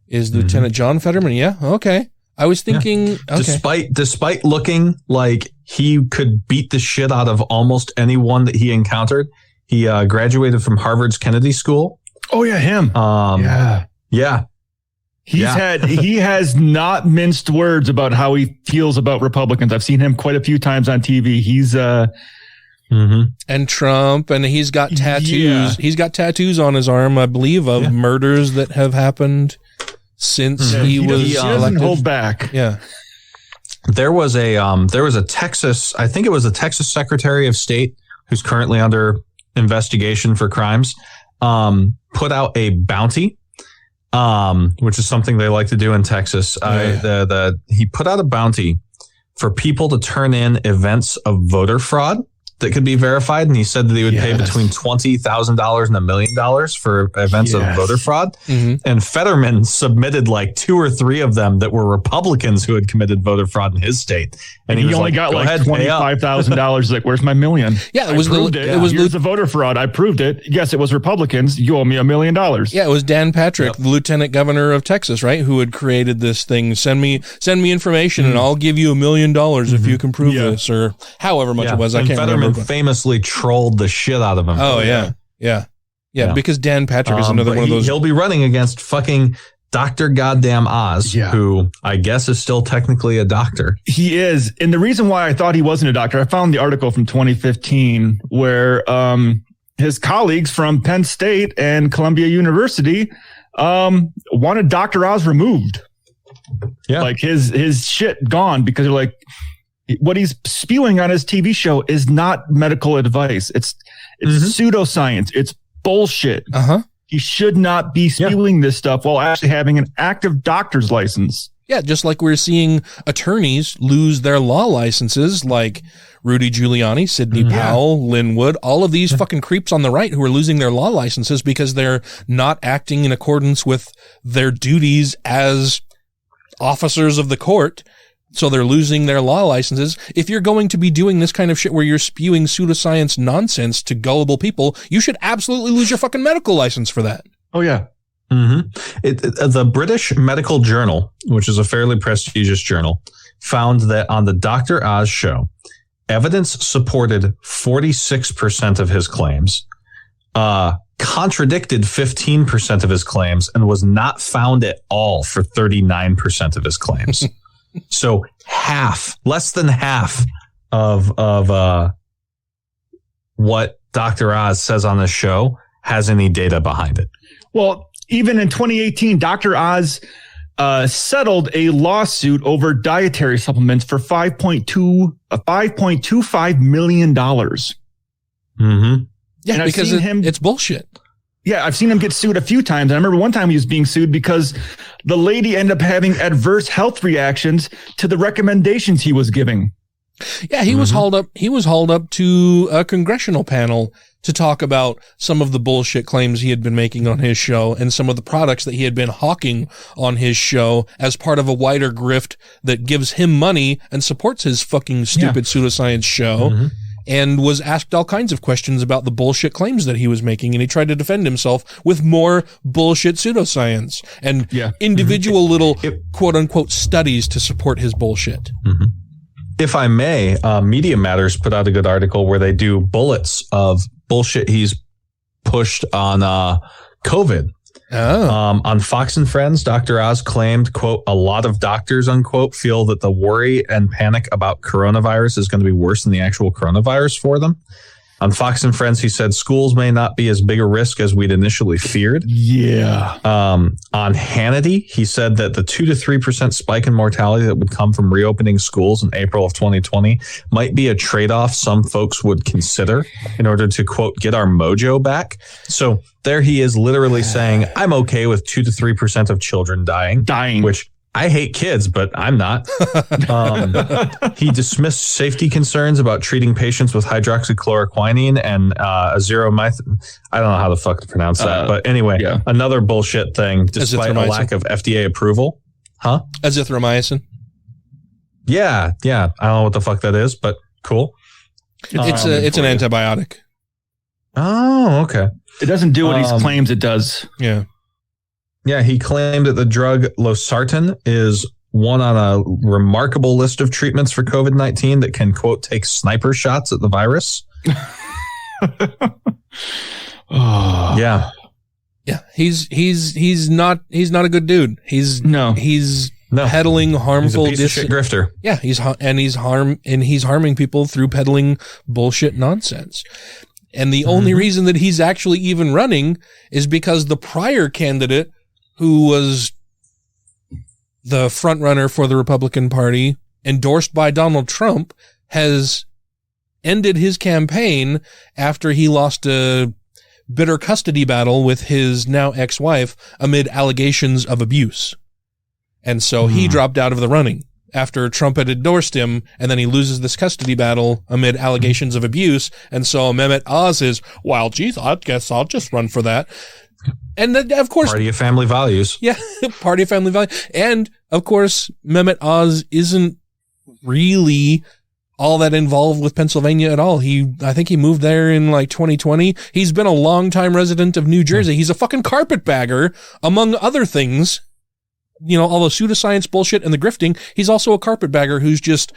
is Lieutenant John Fetterman. Yeah. Okay. I was thinking, okay. Despite looking like he could beat the shit out of almost anyone that he encountered, he graduated from Harvard's Kennedy School. Oh yeah, him. Yeah. He has not minced words about how he feels about Republicans. I've seen him quite a few times on TV. He's and Trump, and he's got tattoos. Yeah. He's got tattoos on his arm, I believe, of murders that have happened since he doesn't hold back. Yeah. There was a Texas, I think it was the Texas Secretary of State, who's currently under investigation for crimes, put out a bounty, which is something they like to do in Texas. He put out a bounty for people to turn in events of voter fraud that could be verified, and he said that he would pay between $20,000 and $1 million for events of voter fraud. And Fetterman submitted like 2 or 3 of them that were Republicans who had committed voter fraud in his state, and he only got like $25,000. Like, where's my million? Yeah, It was the voter fraud. I proved it. Yes, it was Republicans. You owe me $1 million. Yeah, it was Dan Patrick, the lieutenant governor of Texas, right, who had created this thing. Send me information, and I'll give you $1 million if you can prove this, or however much it was. I can't remember. Famously trolled the shit out of him. Oh yeah. Because Dan Patrick is another one of those. He'll be running against fucking Dr. Goddamn Oz, who I guess is still technically a doctor. He is, and the reason why I thought he wasn't a doctor, I found the article from 2015 where his colleagues from Penn State and Columbia University wanted Dr. Oz removed. Yeah, like his shit gone, because they're like, what he's spewing on his TV show is not medical advice. It's pseudoscience. It's bullshit. He should not be spewing this stuff while actually having an active doctor's license. Yeah, just like we're seeing attorneys lose their law licenses, like Rudy Giuliani, Sidney Powell, Lynn Wood, all of these fucking creeps on the right who are losing their law licenses because they're not acting in accordance with their duties as officers of the court. So they're losing their law licenses. If you're going to be doing this kind of shit where you're spewing pseudoscience nonsense to gullible people, you should absolutely lose your fucking medical license for that. Oh, yeah. The British Medical Journal, which is a fairly prestigious journal, found that on the Dr. Oz show, evidence supported 46% of his claims, contradicted 15% of his claims, and was not found at all for 39% of his claims. So less than half of what Dr. Oz says on the show has any data behind it. Well, even in 2018, Dr. Oz settled a lawsuit over dietary supplements for $5.25 million. Yeah, because it's bullshit. Yeah, I've seen him get sued a few times. I remember one time he was being sued because the lady ended up having adverse health reactions to the recommendations he was giving. Yeah, he was hauled up. He was hauled up to a congressional panel to talk about some of the bullshit claims he had been making on his show and some of the products that he had been hawking on his show as part of a wider grift that gives him money and supports his fucking stupid pseudoscience show. And was asked all kinds of questions about the bullshit claims that he was making. And he tried to defend himself with more bullshit pseudoscience and individual little quote unquote studies to support his bullshit. If I may, Media Matters put out a good article where they do bullets of bullshit he's pushed on COVID. On Fox and Friends, Dr. Oz claimed, quote, a lot of doctors, unquote, feel that the worry and panic about coronavirus is going to be worse than the actual coronavirus for them. On Fox and Friends, he said schools may not be as big a risk as we'd initially feared. Yeah. On Hannity, he said that the 2 to 3% spike in mortality that would come from reopening schools in April of 2020 might be a trade-off some folks would consider in order to, quote, get our mojo back. So there he is literally saying, I'm okay with 2 to 3% of children dying, which I hate kids, but I'm not. He dismissed safety concerns about treating patients with hydroxychloroquine and azithromycin. I don't know how the fuck to pronounce that. But anyway, another bullshit thing, despite a lack of FDA approval. Huh? Azithromycin. Yeah. I don't know what the fuck that is, but cool. It's an antibiotic. Oh, okay. It doesn't do what he claims it does. Yeah. Yeah, he claimed that the drug losartan is one on a remarkable list of treatments for COVID-19 that can, quote, take sniper shots at the virus. Yeah. Yeah. He's not a good dude. He's peddling harmful he's a piece of shit grifter. Yeah, he's harming people through peddling bullshit nonsense. And the only reason that he's actually even running is because the prior candidate, who was the front runner for the Republican Party, endorsed by Donald Trump, has ended his campaign after he lost a bitter custody battle with his now ex-wife amid allegations of abuse. And so he dropped out of the running after Trump had endorsed him, and then he loses this custody battle amid allegations of abuse. And so Mehmet Oz is, well, geez, I guess I'll just run for that. And then, of course, party of family values. Yeah, party of family values. And of course, Mehmet Oz isn't really all that involved with Pennsylvania at all. I think he moved there in like 2020. He's been a longtime resident of New Jersey. He's a fucking carpetbagger, among other things. You know, all the pseudoscience bullshit and the grifting. He's also a carpetbagger who's just,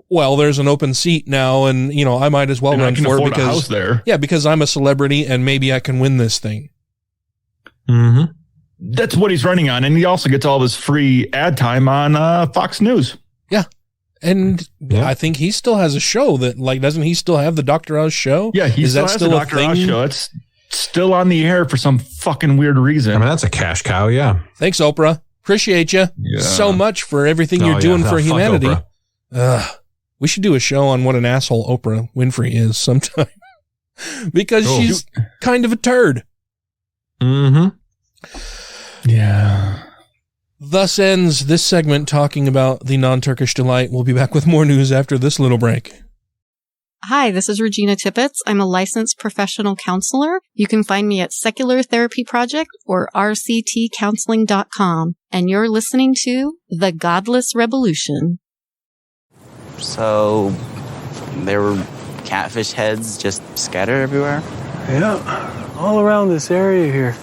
well, there's an open seat now, and you know, I might as well run for it because because I'm a celebrity and maybe I can win this thing. Mm-hmm. That's what he's running on, and he also gets all this free ad time on Fox News. Yeah, and I think he still has a show that, like, doesn't he still have the Dr. Oz show? Yeah, he still has the Dr. Oz show. It's still on the air for some fucking weird reason. I mean, that's a cash cow. Yeah. Thanks, Oprah. Appreciate you so much for everything you're doing for humanity. We should do a show on what an asshole Oprah Winfrey is sometime because she's kind of a turd. Mm-hmm. Yeah. Thus ends this segment talking about the non-Turkish delight. We'll be back with more news after this little break. Hi, this is Regina Tippett. I'm a licensed professional counselor. You can find me at Secular Therapy Project or rctcounseling.com. And you're listening to The Godless Rebelution. So, there were catfish heads just scattered everywhere? Yeah, all around this area here.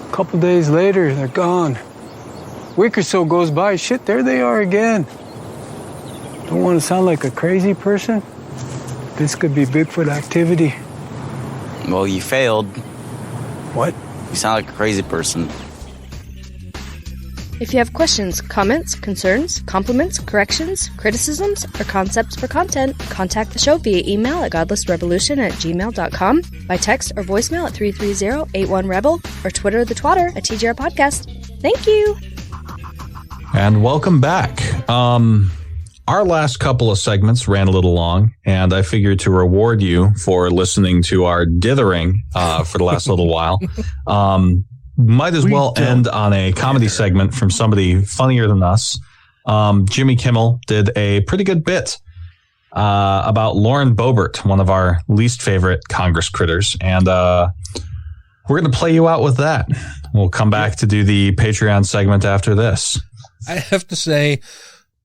A couple days later, they're gone. A week or so goes by, shit, there they are again. Don't want to sound like a crazy person. This could be Bigfoot activity. Well, you failed. What? You sound like a crazy person. If you have questions, comments, concerns, compliments, corrections, criticisms, or concepts for content, contact the show via email at godlessrebelution@gmail.com, by text or voicemail at 330-81-REBEL, or Twitter the twatter at TGR Podcast. Thank you! And welcome back. Our last couple of segments ran a little long, and I figured to reward you for listening to our dithering for the last little while. Might as well end on a comedy segment from somebody funnier than us. Jimmy Kimmel did a pretty good bit about Lauren Boebert, one of our least favorite Congress critters. And we're going to play you out with that. We'll come back to do the Patreon segment after this. I have to say,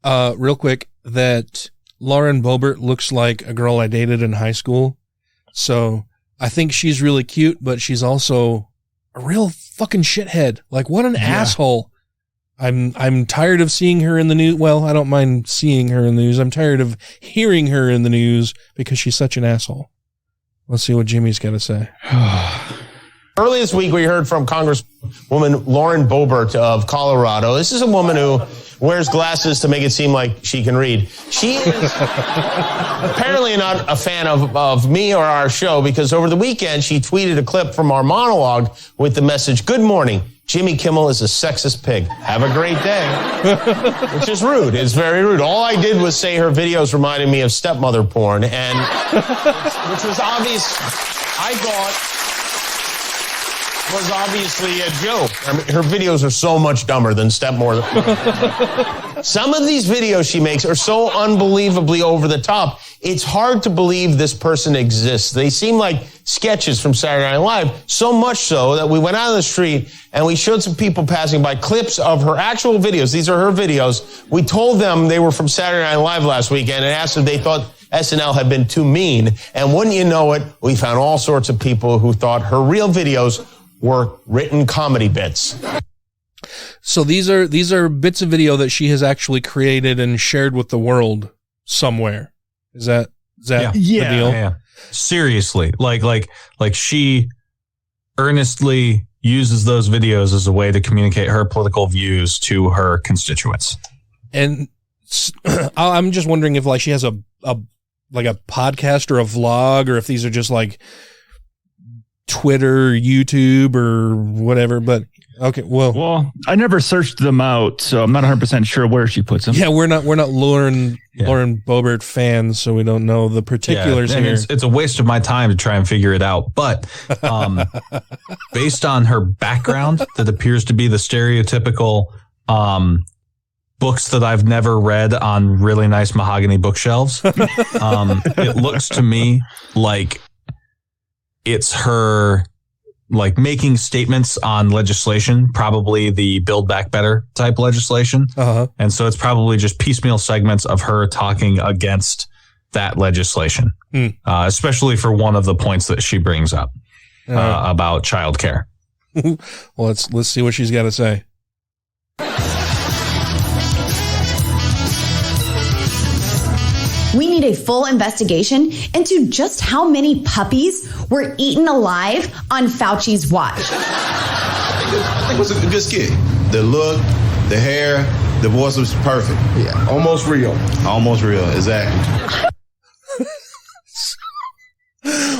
real quick, that Lauren Boebert looks like a girl I dated in high school. So I think she's really cute, but she's also a real fucking shithead. Like, what an asshole. I'm tired of seeing her in the news. Well, I don't mind seeing her in the news. I'm tired of hearing her in the news because she's such an asshole. Let's see what Jimmy's got to say. Early this week, we heard from Congresswoman Lauren Boebert of Colorado. This is a woman who wears glasses to make it seem like she can read. She is apparently not a fan of me or our show, because over the weekend she tweeted a clip from our monologue with the message, "Good morning. Jimmy Kimmel is a sexist pig. Have a great day." Which is rude. It's very rude. All I did was say her videos reminded me of stepmother porn, and which was obvious. I thought was obviously a joke. I mean, her videos are so much dumber than stepmother. Some of these videos she makes are so unbelievably over the top. It's hard to believe this person exists. They seem like sketches from Saturday Night Live, so much so that we went out on the street and we showed some people passing by clips of her actual videos. These are her videos. We told them they were from Saturday Night Live last weekend and asked if they thought SNL had been too mean. And wouldn't you know it, we found all sorts of people who thought her real videos were written comedy bits. So these are bits of video that she has actually created and shared with the world somewhere. Is that the deal? Yeah. Seriously, like she earnestly uses those videos as a way to communicate her political views to her constituents. And I'm just wondering if like she has a podcast or a vlog, or if these are just like Twitter, YouTube, or whatever. But okay, well, I never searched them out, so I'm not 100% sure where she puts them. Yeah, we're not Lauren Boebert fans, so we don't know the particulars and here. It's a waste of my time to try and figure it out. But based on her background, that appears to be the stereotypical books that I've never read on really nice mahogany bookshelves. It looks to me like it's her like making statements on legislation, probably the Build Back Better type legislation. And so it's probably just piecemeal segments of her talking against that legislation, especially for one of the points that she brings up about childcare. Well, let's see what she's got to say. We need a full investigation into just how many puppies were eaten alive on Fauci's watch. I think it was a good skit. The look, the hair, the voice was perfect. Yeah, almost real. Almost real, exactly.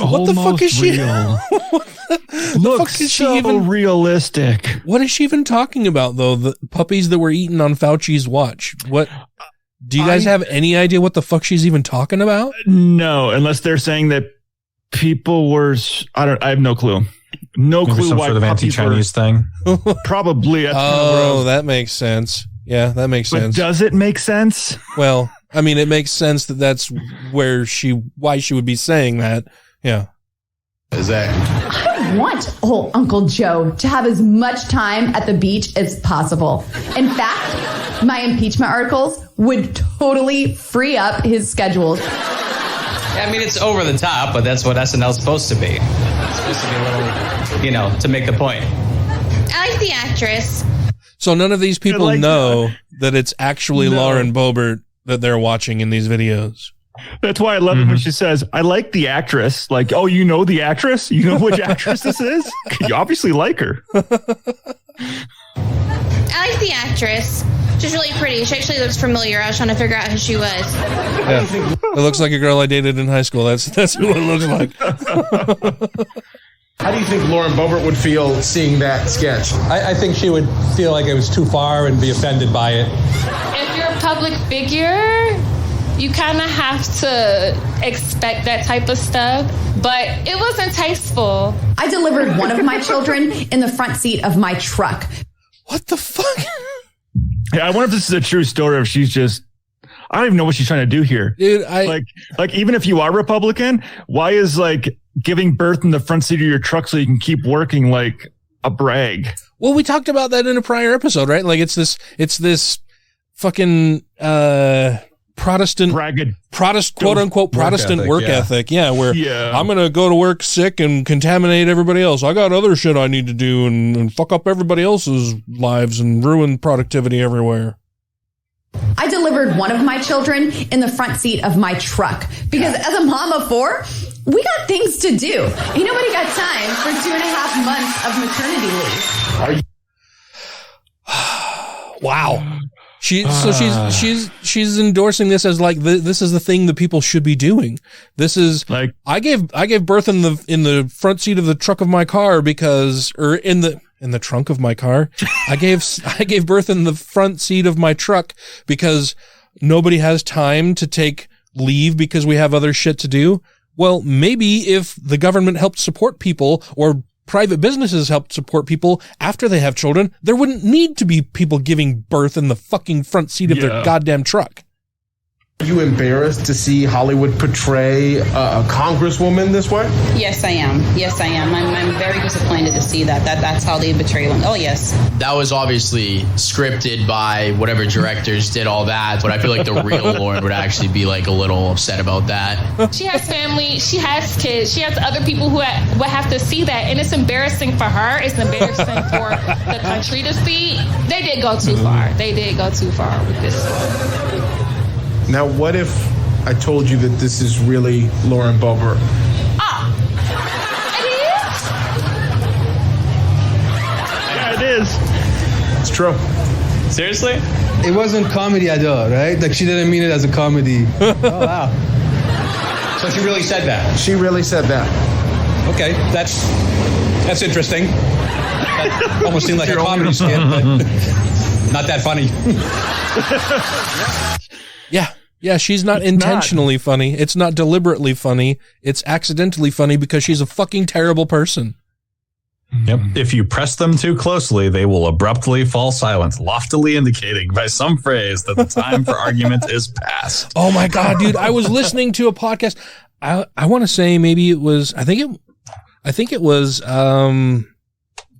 What the fuck is she? Looks so realistic. What is she even talking about, though? The puppies that were eaten on Fauci's watch. What? Do you guys have any idea what the fuck she's even talking about? No, unless they're saying that people were. I have no clue. Maybe clue some why sort of anti-Chinese thing. Probably. That makes sense. Yeah, that makes sense. Does it make sense? Well, I mean, it makes sense that that's why she would be saying that. Yeah. Exactly. I want old Uncle Joe to have as much time at the beach as possible. In fact, my impeachment articles would totally free up his schedule. I mean, it's over the top, but that's what SNL's supposed to be. It's supposed to be a little, to make the point. I like the actress. So none of these people know that it's actually Lauren Boebert that they're watching in these videos. That's why I love it when she says, I like the actress. Like, oh, you know the actress? You know which actress this is? You obviously like her. I like the actress. She's really pretty. She actually looks familiar. I was trying to figure out who she was. Yeah. It looks like a girl I dated in high school. That's who it looks like. How do you think Lauren Boebert would feel seeing that sketch? I think she would feel like it was too far and be offended by it. If you're a public figure, you kind of have to expect that type of stuff, but it wasn't tasteful. I delivered one of my children in the front seat of my truck. What the fuck? Yeah, I wonder if this is a true story, or if she's just, I don't even know what she's trying to do here. Dude, like even if you are Republican, why is like giving birth in the front seat of your truck so you can keep working like a brag? Well, we talked about that in a prior episode, right? Like it's this fucking, Protestant quote unquote Protestant work ethic. Yeah. Where I'm going to go to work sick and contaminate everybody else. I got other shit I need to do and fuck up everybody else's lives and ruin productivity everywhere. I delivered one of my children in the front seat of my truck because as a mom of 4, we got things to do. Ain't nobody got time for 2.5 months of maternity leave. Wow. She's endorsing this as like this is the thing that people should be doing. This is like I gave birth in the front seat of the truck of my car because, or in the trunk of my car. I gave birth in the front seat of my truck because nobody has time to take leave because we have other shit to do. Well, maybe if the government helped support people or private businesses helped support people after they have children, there wouldn't need to be people giving birth in the fucking front seat of their goddamn truck. Are you embarrassed to see Hollywood portray a congresswoman this way? Yes, I am. I'm very disappointed to see that's how they betray one. Oh, yes. That was obviously scripted by whatever directors did all that, but I feel like the real Lauren would actually be like a little upset about that. She has family, she has kids, she has other people who would have to see that, and it's embarrassing for her, it's embarrassing for the country to see. They did go too far. They did go too far with this one. Now, what if I told you that this is really Lauren Boebert? Yeah, it is. It's true. Seriously? It wasn't comedy at all, right? Like, she didn't mean it as a comedy. Oh, wow. So she really said that? She really said that. Okay, that's interesting. That almost seemed like a comedy skit, but not that funny. Yeah, she's not intentionally funny. It's not deliberately funny. It's accidentally funny because she's a fucking terrible person. Yep. If you press them too closely, they will abruptly fall silent, loftily indicating by some phrase that the time for argument is past. Oh my God, dude. I was listening to a podcast. I want to say maybe it was, I think it was,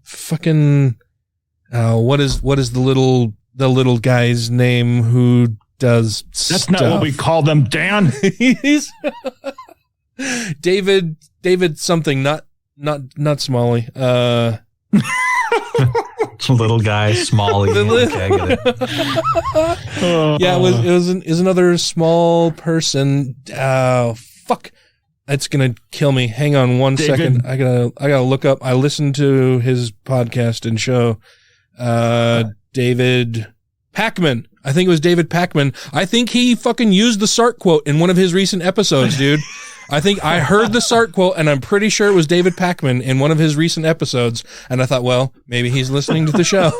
fucking, what is the little guy's name who does That's stuff? not what we call them, Dan. He's David something, not Smalley. Little guy, Smalley. Okay, I get it. Yeah, it was another small person. Fuck. It's gonna kill me. Hang on one second. I gotta look up. I listened to his podcast and show. David Pakman. I think it was David Pakman. I think he fucking used the Sark quote in one of his recent episodes, dude. I think I heard the Sark quote, and I'm pretty sure it was David Pakman in one of his recent episodes. And I thought, well, maybe he's listening to the show.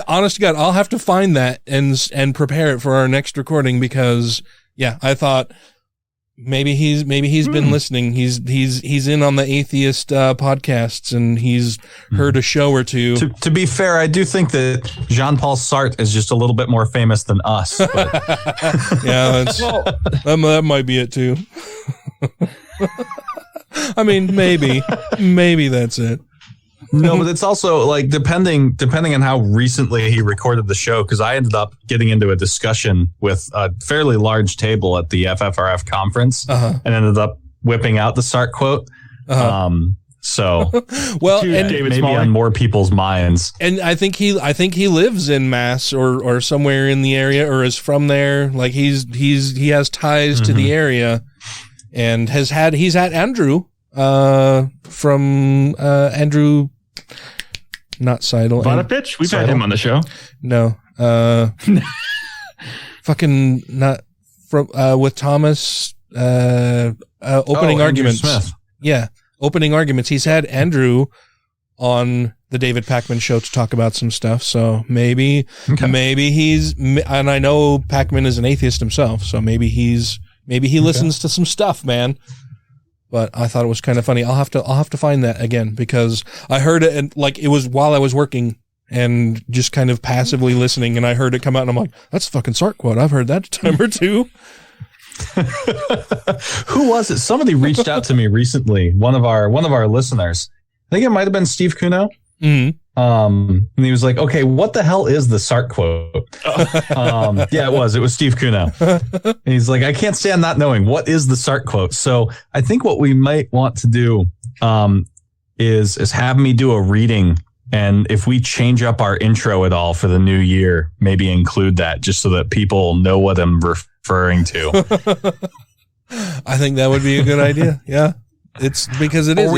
Honest to God, I'll have to find that and prepare it for our next recording because, yeah, I thought maybe he's been listening. He's in on the atheist podcasts and he's heard a show or two. To be fair, I do think that Jean-Paul Sartre is just a little bit more famous than us. But. Yeah, that might be it too. I mean, maybe that's it. No, but it's also like depending on how recently he recorded the show, because I ended up getting into a discussion with a fairly large table at the FFRF conference and ended up whipping out the Sark quote. So well, and maybe on more people's minds. And I think he lives in Mass or somewhere in the area or is from there. Like he has ties to the area and he's had Andrew from Andrew. Not Seidel. Vodopitch? We've had him on the show. No. Fucking not from with Thomas opening arguments. Smith. Yeah. Opening arguments. He's had Andrew on the David Pakman show to talk about some stuff. So maybe he's, and I know Pakman is an atheist himself. So maybe he listens to some stuff, man. But I thought it was kind of funny. I'll have to find that again because I heard it and like it was while I was working and just kind of passively listening, and I heard it come out and I'm like, that's a fucking Sark quote. I've heard that a time or two. Who was it? Somebody reached out to me recently. One of our listeners. I think it might have been Steve Kuno. Mm-hmm. And he was like, okay, what the hell is the Sark quote? Yeah, it was Steve Kuno. And he's like, I can't stand not knowing what is the Sark quote. So I think what we might want to do, is have me do a reading. And if we change up our intro at all for the new year, maybe include that just so that people know what I'm referring to. I think that would be a good idea. Yeah. It's because it is. Or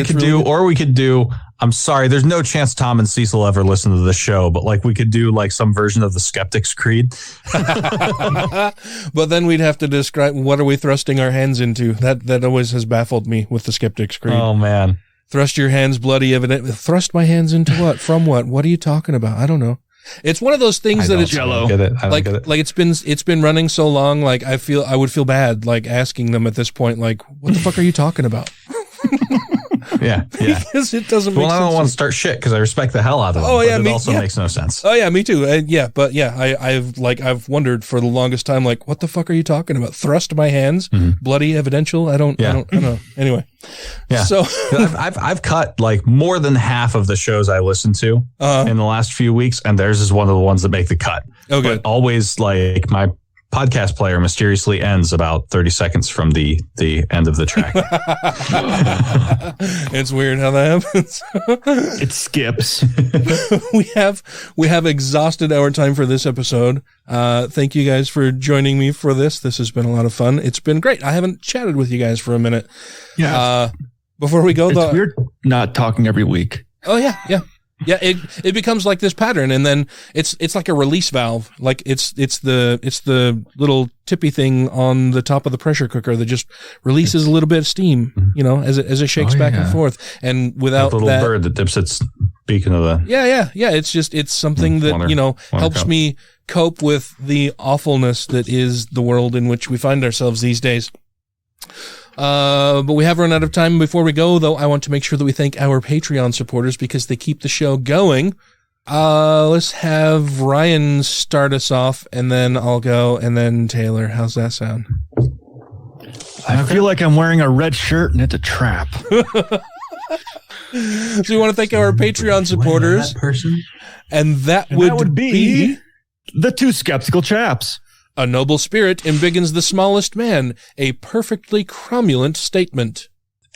we could do, I'm sorry, there's no chance Tom and Cecil ever listen to the show, but like we could do like some version of the Skeptic's Creed. But then we'd have to describe what are we thrusting our hands into. That always has baffled me with the Skeptic's Creed. Oh man. Thrust your hands bloody evident. Thrust my hands into what? From what? What are you talking about? I don't know. It's one of those things that it's Jello. Like it's been running so long. Like I would feel bad like asking them at this point. Like, what the fuck are you talking about? Yeah. Because it doesn't make sense. Well, I don't want to start shit because I respect the hell out of them. Oh, yeah, but it also makes no sense. Oh yeah, me too. I've wondered for the longest time, like, what the fuck are you talking about? Thrust my hands, bloody evidential. I don't know. Anyway, yeah. So I've cut like more than half of the shows I listened to in the last few weeks, and theirs is one of the ones that make the cut. Oh, good. But always like my podcast player mysteriously ends about 30 seconds from the end of the track. It's weird how that happens. It skips. we have exhausted our time for this episode. Thank you guys for joining me for this. This has been a lot of fun. It's been great. I haven't chatted with you guys for a minute. Yeah. Before we go, it's weird not talking every week. Oh yeah. Yeah, it becomes like this pattern, and then it's like a release valve. Like it's the little tippy thing on the top of the pressure cooker that just releases a little bit of steam, as it shakes back and forth. And without that little bird that dips its beak into the yeah. It's something that helps me cope with the awfulness that is the world in which we find ourselves these days. But we have run out of time. Before we go, though, I want to make sure that we thank our Patreon supporters because they keep the show going. Let's have Ryan start us off, and then I'll go, and then Taylor. How's that sound? I feel like I'm wearing a red shirt, and it's a trap. So we want to thank our Patreon supporters. And that would be the two skeptical chaps. A noble spirit embiggens the smallest man. A perfectly cromulent statement.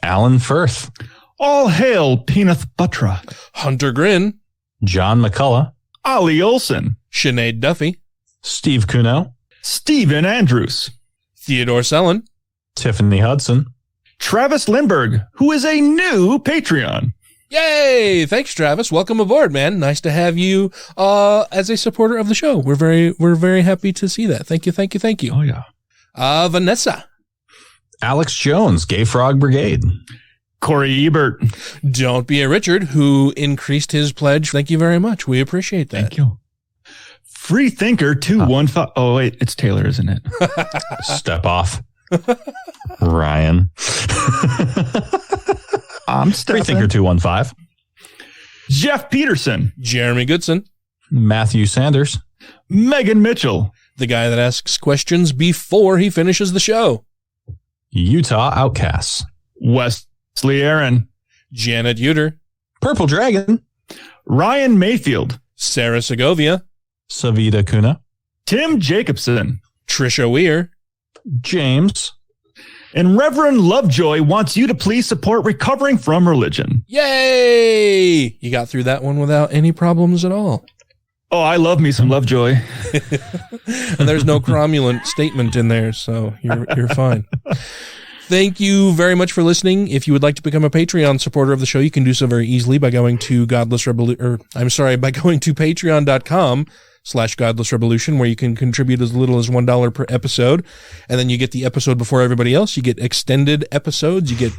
Alan Firth. All hail Peneth Buttra. Hunter Grin. John McCullough. Ollie Olson. Sinead Duffy. Steve Kuno. Stephen Andrews. Theodore Sellon. Tiffany Hudson. Travis Lindbergh, who is a new Patreon. Yay! Thanks, Travis. Welcome aboard, man. Nice to have you as a supporter of the show. We're very happy to see that. Thank you. Oh yeah. Vanessa. Alex Jones, Gay Frog Brigade. Corey Ebert. Don't Be a Richard, who increased his pledge. Thank you very much. We appreciate that. Thank you. Free Thinker 215. Oh wait, it's Taylor, isn't it? Step off. Ryan. I'm stepping. Free Thinker 215. Jeff Peterson. Jeremy Goodson. Matthew Sanders. Megan Mitchell. The guy that asks questions before he finishes the show. Utah Outcasts. Wesley Aaron. Janet Uter. Purple Dragon. Ryan Mayfield. Sarah Segovia. Savita Kuna. Tim Jacobson. Trisha Weir. James. And Reverend Lovejoy wants you to please support Recovering from Religion. Yay! You got through that one without any problems at all. Oh, I love me some Lovejoy. And there's no cromulent statement in there, so you're fine. Thank you very much for listening. If you would like to become a Patreon supporter of the show, you can do so very easily by going to by going to patreon.com/GodlessRebelution, where you can contribute as little as $1 per episode. And then you get the episode before everybody else. You get extended episodes. You get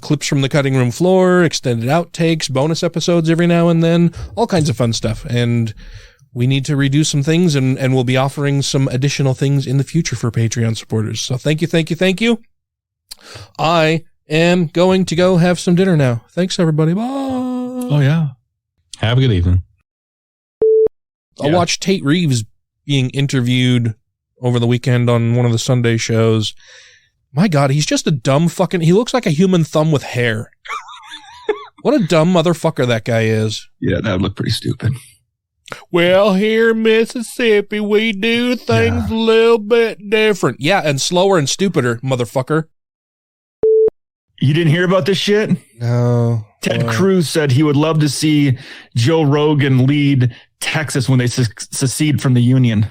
clips from the cutting room floor, extended outtakes, bonus episodes every now and then, all kinds of fun stuff. And we need to redo some things, and we'll be offering some additional things in the future for Patreon supporters. So thank you. I am going to go have some dinner now. Thanks, everybody. Bye. Oh, yeah. Have a good evening. I watched Tate Reeves being interviewed over the weekend on one of the Sunday shows. My God, he's just a dumb fucking... He looks like a human thumb with hair. What a dumb motherfucker that guy is. Yeah, that would look pretty stupid. Well, here in Mississippi, we do things a little bit different. Yeah, and slower and stupider, motherfucker. You didn't hear about this shit? No. Ted Cruz said he would love to see Joe Rogan lead Texas when they secede from the union.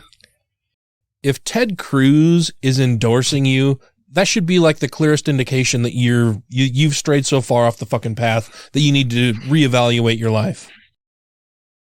If Ted Cruz is endorsing you, that should be like the clearest indication that you've strayed so far off the fucking path that you need to reevaluate your life.